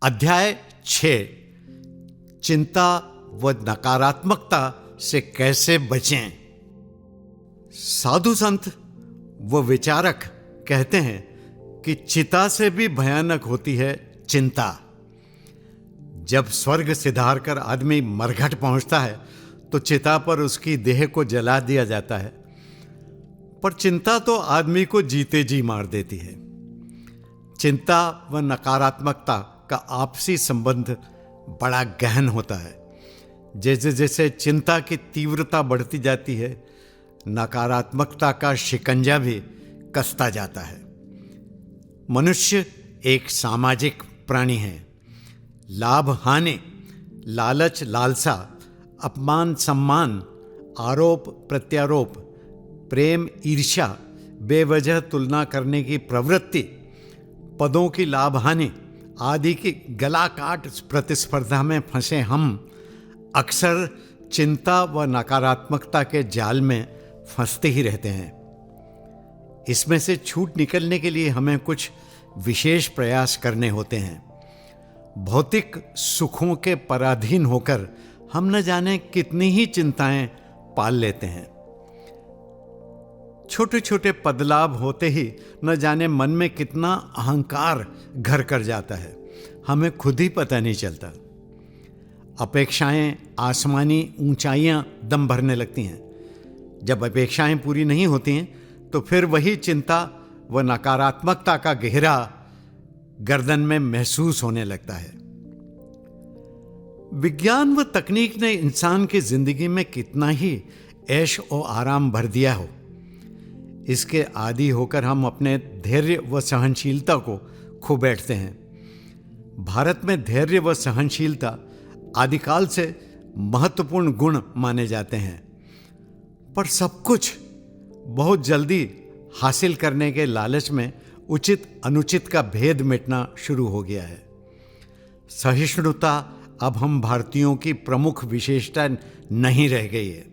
अध्याय 6 चिंता व नकारात्मकता से कैसे बचें। साधु संत व विचारक कहते हैं कि चिता से भी भयानक होती है चिंता। जब स्वर्ग सिधार कर आदमी मरघट पहुंचता है तो चिता पर उसकी देह को जला दिया जाता है, पर चिंता तो आदमी को जीते जी मार देती है। चिंता व नकारात्मकता का आपसी संबंध बड़ा गहन होता है। जैसे जैसे चिंता की तीव्रता बढ़ती जाती है, नकारात्मकता का शिकंजा भी कसता जाता है। मनुष्य एक सामाजिक प्राणी है। लाभ हानि, लालच लालसा, अपमान सम्मान, आरोप प्रत्यारोप, प्रेम ईर्ष्या, बेवजह तुलना करने की प्रवृत्ति, पदों की लाभ हानि आदि की गला काट प्रतिस्पर्धा में फंसे हम अक्सर चिंता व नकारात्मकता के जाल में फंसते ही रहते हैं। इसमें से छूट निकलने के लिए हमें कुछ विशेष प्रयास करने होते हैं। भौतिक सुखों के पराधीन होकर हम न जाने कितनी ही चिंताएं पाल लेते हैं। छोटे छोटे पदलाभ होते ही न जाने मन में कितना अहंकार घर कर जाता है, हमें खुद ही पता नहीं चलता। अपेक्षाएं आसमानी ऊंचाइयां दम भरने लगती हैं। जब अपेक्षाएं पूरी नहीं होती हैं तो फिर वही चिंता व नकारात्मकता का घेरा गर्दन में महसूस होने लगता है। विज्ञान व तकनीक ने इंसान की जिंदगी में कितना ही ऐश और आराम भर दिया हो, इसके आदी होकर हम अपने धैर्य व सहनशीलता को खो बैठते हैं। भारत में धैर्य व सहनशीलता आदिकाल से महत्वपूर्ण गुण माने जाते हैं, पर सब कुछ बहुत जल्दी हासिल करने के लालच में उचित अनुचित का भेद मिटना शुरू हो गया है। सहिष्णुता अब हम भारतीयों की प्रमुख विशेषता नहीं रह गई है।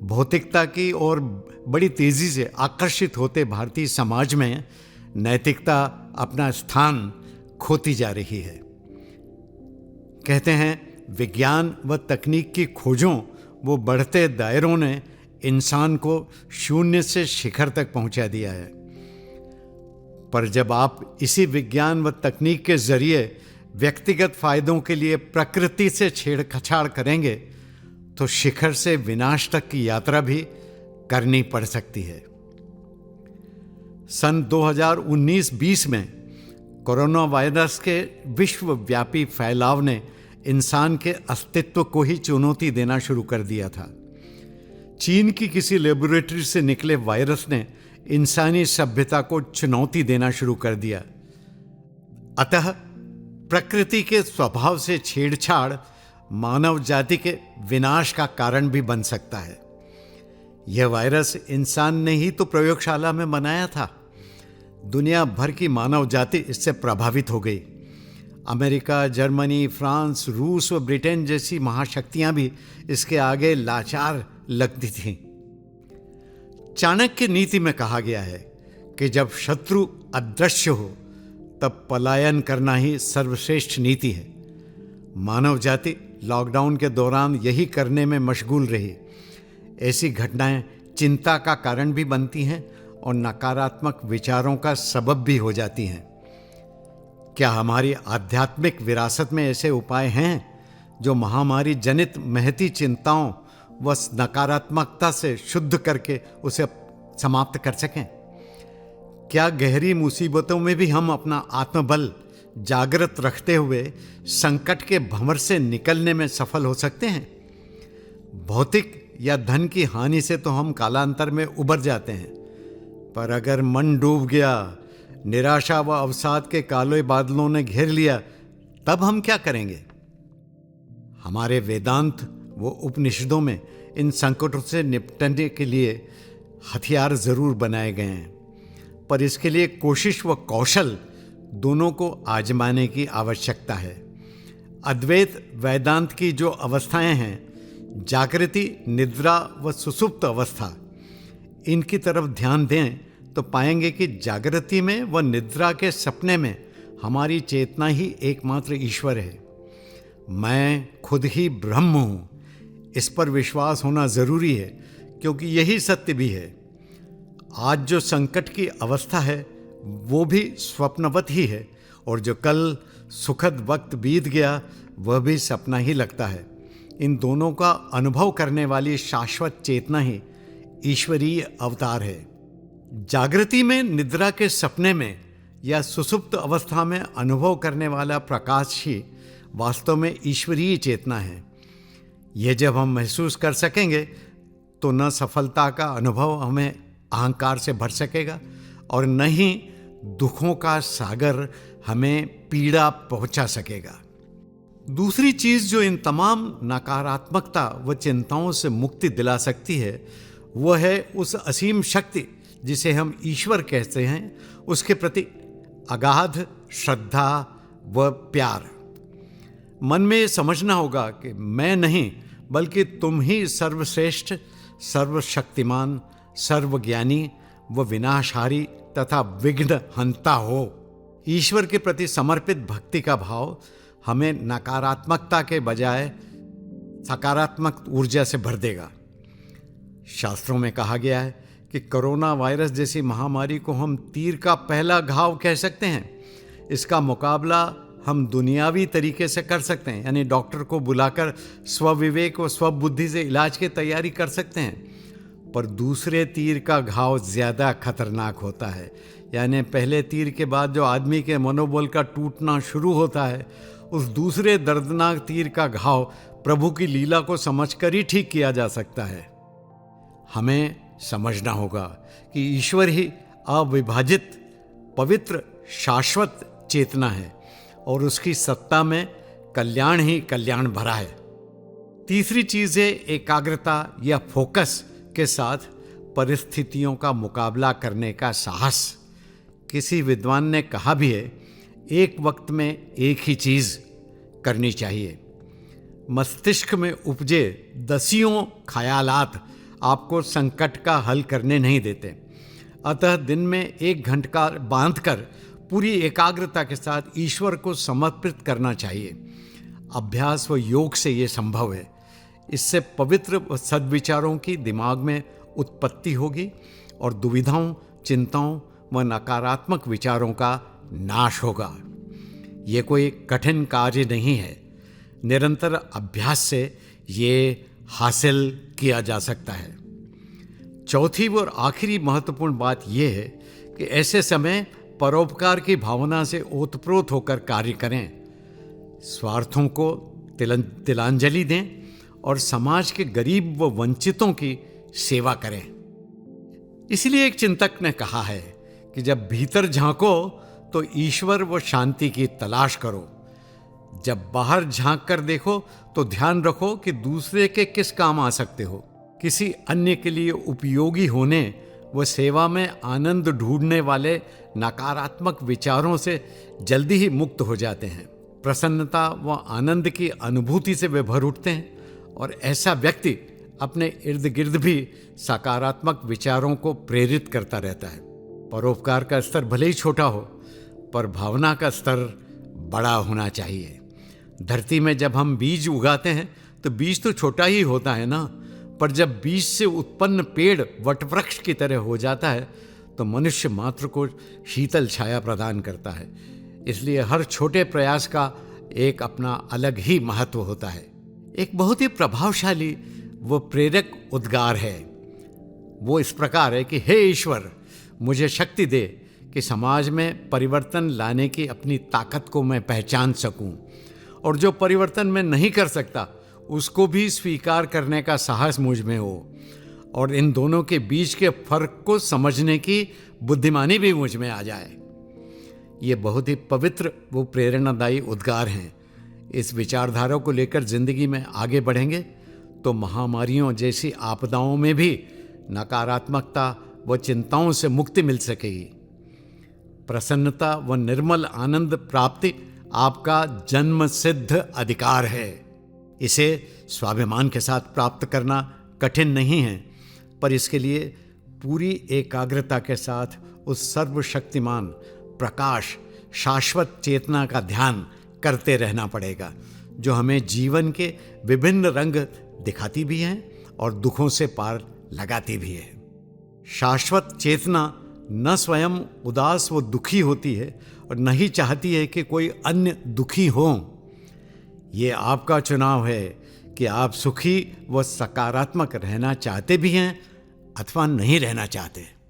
भौतिकता की ओर बड़ी तेजी से आकर्षित होते भारतीय समाज में नैतिकता अपना स्थान खोती जा रही है। कहते हैं विज्ञान व तकनीक की खोजों वो बढ़ते दायरों ने इंसान को शून्य से शिखर तक पहुंचा दिया है। पर जब आप इसी विज्ञान व तकनीक के जरिए व्यक्तिगत फायदों के लिए प्रकृति से छेड़छाड़ करेंगे तो शिखर से विनाश तक की यात्रा भी करनी पड़ सकती है। सन 2019-20 में कोरोना वायरस के विश्वव्यापी फैलाव ने इंसान के अस्तित्व को ही चुनौती देना शुरू कर दिया था। चीन की किसी लेबोरेटरी से निकले वायरस ने इंसानी सभ्यता को चुनौती देना शुरू कर दिया। अतः प्रकृति के स्वभाव से छेड़छाड़ मानव जाति के विनाश का कारण भी बन सकता है। यह वायरस इंसान ने ही तो प्रयोगशाला में बनाया था। दुनिया भर की मानव जाति इससे प्रभावित हो गई। अमेरिका, जर्मनी, फ्रांस, रूस व ब्रिटेन जैसी महाशक्तियां भी इसके आगे लाचार लगती थीं। चाणक्य नीति में कहा गया है कि जब शत्रु अदृश्य हो तब पलायन करना ही सर्वश्रेष्ठ नीति है। मानव जाति लॉकडाउन के दौरान यही करने में मशगूल रही। ऐसी घटनाएं चिंता का कारण भी बनती हैं और नकारात्मक विचारों का सबब भी हो जाती हैं। क्या हमारी आध्यात्मिक विरासत में ऐसे उपाय हैं जो महामारी जनित महती चिंताओं व नकारात्मकता से शुद्ध करके उसे समाप्त कर सकें? क्या गहरी मुसीबतों में भी हम अपना आत्मबल जागृत रखते हुए संकट के भंवर से निकलने में सफल हो सकते हैं? भौतिक या धन की हानि से तो हम कालांतर में उबर जाते हैं, पर अगर मन डूब गया, निराशा व अवसाद के काले बादलों ने घेर लिया, तब हम क्या करेंगे? हमारे वेदांत व उपनिषदों में इन संकटों से निपटने के लिए हथियार जरूर बनाए गए हैं, पर इसके लिए कोशिश व कौशल दोनों को आजमाने की आवश्यकता है। अद्वैत वेदांत की जो अवस्थाएं हैं, जागृति, निद्रा व सुसुप्त अवस्था, इनकी तरफ ध्यान दें तो पाएंगे कि जागृति में व निद्रा के सपने में हमारी चेतना ही एकमात्र ईश्वर है। मैं खुद ही ब्रह्म हूँ, इस पर विश्वास होना जरूरी है, क्योंकि यही सत्य भी है। आज जो संकट की अवस्था है वो भी स्वप्नवत ही है, और जो कल सुखद वक्त बीत गया वह भी सपना ही लगता है। इन दोनों का अनुभव करने वाली शाश्वत चेतना ही ईश्वरीय अवतार है। जागृति में, निद्रा के सपने में या सुसुप्त अवस्था में अनुभव करने वाला प्रकाश ही वास्तव में ईश्वरीय चेतना है। यह जब हम महसूस कर सकेंगे तो न सफलता का अनुभव हमें अहंकार से भर सकेगा और न ही दुखों का सागर हमें पीड़ा पहुंचा सकेगा। दूसरी चीज जो इन तमाम नकारात्मकता व चिंताओं से मुक्ति दिला सकती है वह है उस असीम शक्ति जिसे हम ईश्वर कहते हैं, उसके प्रति अगाध श्रद्धा व प्यार। मन में समझना होगा कि मैं नहीं बल्कि तुम ही सर्वश्रेष्ठ, सर्वशक्तिमान, सर्वज्ञानी व विनाशहारी तथा विघ्न हंता हो। ईश्वर के प्रति समर्पित भक्ति का भाव हमें नकारात्मकता के बजाय सकारात्मक ऊर्जा से भर देगा। शास्त्रों में कहा गया है कि कोरोना वायरस जैसी महामारी को हम तीर का पहला घाव कह सकते हैं। इसका मुकाबला हम दुनियावी तरीके से कर सकते हैं, यानी डॉक्टर को बुलाकर स्वविवेक व स्वबुद्धि से इलाज की तैयारी कर सकते हैं। पर दूसरे तीर का घाव ज़्यादा खतरनाक होता है, यानी पहले तीर के बाद जो आदमी के मनोबल का टूटना शुरू होता है, उस दूसरे दर्दनाक तीर का घाव प्रभु की लीला को समझकर ही ठीक किया जा सकता है। हमें समझना होगा कि ईश्वर ही अविभाजित, पवित्र, शाश्वत चेतना है और उसकी सत्ता में कल्याण ही कल्याण भरा है। तीसरी चीज है एकाग्रता या फोकस के साथ परिस्थितियों का मुकाबला करने का साहस। किसी विद्वान ने कहा भी है, एक वक्त में एक ही चीज करनी चाहिए। मस्तिष्क में उपजे दसियों ख्यालात आपको संकट का हल करने नहीं देते। अतः दिन में 1 घंटा बांधकर पूरी एकाग्रता के साथ ईश्वर को समर्पित करना चाहिए। अभ्यास व योग से ये संभव है। इससे पवित्र व सद्विचारों की दिमाग में उत्पत्ति होगी और दुविधाओं, चिंताओं व नकारात्मक विचारों का नाश होगा। ये कोई कठिन कार्य नहीं है। निरंतर अभ्यास से ये हासिल किया जा सकता है। चौथी और आखिरी महत्वपूर्ण बात यह है कि ऐसे समय परोपकार की भावना से ओतप्रोत होकर कार्य करें, स्वार्थों को तिलांजलि दें और समाज के गरीब व वंचितों की सेवा करें। इसलिए एक चिंतक ने कहा है कि जब भीतर झांको तो ईश्वर व शांति की तलाश करो। जब बाहर झांक कर देखो तो ध्यान रखो कि दूसरे के किस काम आ सकते हो। किसी अन्य के लिए उपयोगी होने व सेवा में आनंद ढूंढने वाले नकारात्मक विचारों से जल्दी ही मुक्त हो जाते हैं। प्रसन्नता व आनंद की अनुभूति से वे भर उठते हैं और ऐसा व्यक्ति अपने इर्द गिर्द भी सकारात्मक विचारों को प्रेरित करता रहता है। परोपकार का स्तर भले ही छोटा हो, पर भावना का स्तर बड़ा होना चाहिए। धरती में जब हम बीज उगाते हैं तो बीज तो छोटा ही होता है ना, पर जब बीज से उत्पन्न पेड़ वटवृक्ष की तरह हो जाता है तो मनुष्य मात्र को शीतल छाया प्रदान करता है। इसलिए हर छोटे प्रयास का एक अपना अलग ही महत्व होता है। एक बहुत ही प्रभावशाली व प्रेरक उद्गार है। वो इस प्रकार है कि हे ईश्वर, मुझे शक्ति दे कि समाज में परिवर्तन लाने की अपनी ताकत को मैं पहचान सकूं, और जो परिवर्तन मैं नहीं कर सकता उसको भी स्वीकार करने का साहस मुझ में हो, और इन दोनों के बीच के फर्क को समझने की बुद्धिमानी भी मुझ में आ जाए। ये बहुत ही पवित्र वो प्रेरणादायी उद्गार हैं। इस विचारधारा को लेकर जिंदगी में आगे बढ़ेंगे तो महामारियों जैसी आपदाओं में भी नकारात्मकता व चिंताओं से मुक्ति मिल सकेगी। प्रसन्नता व निर्मल आनंद प्राप्ति आपका जन्म सिद्ध अधिकार है। इसे स्वाभिमान के साथ प्राप्त करना कठिन नहीं है, पर इसके लिए पूरी एकाग्रता के साथ उस सर्वशक्तिमान प्रकाश शाश्वत चेतना का ध्यान करते रहना पड़ेगा, जो हमें जीवन के विभिन्न रंग दिखाती भी हैं और दुखों से पार लगाती भी है। शाश्वत चेतना न स्वयं उदास व दुखी होती है और न ही चाहती है कि कोई अन्य दुखी हो। ये आपका चुनाव है कि आप सुखी व सकारात्मक रहना चाहते भी हैं अथवा नहीं रहना चाहते।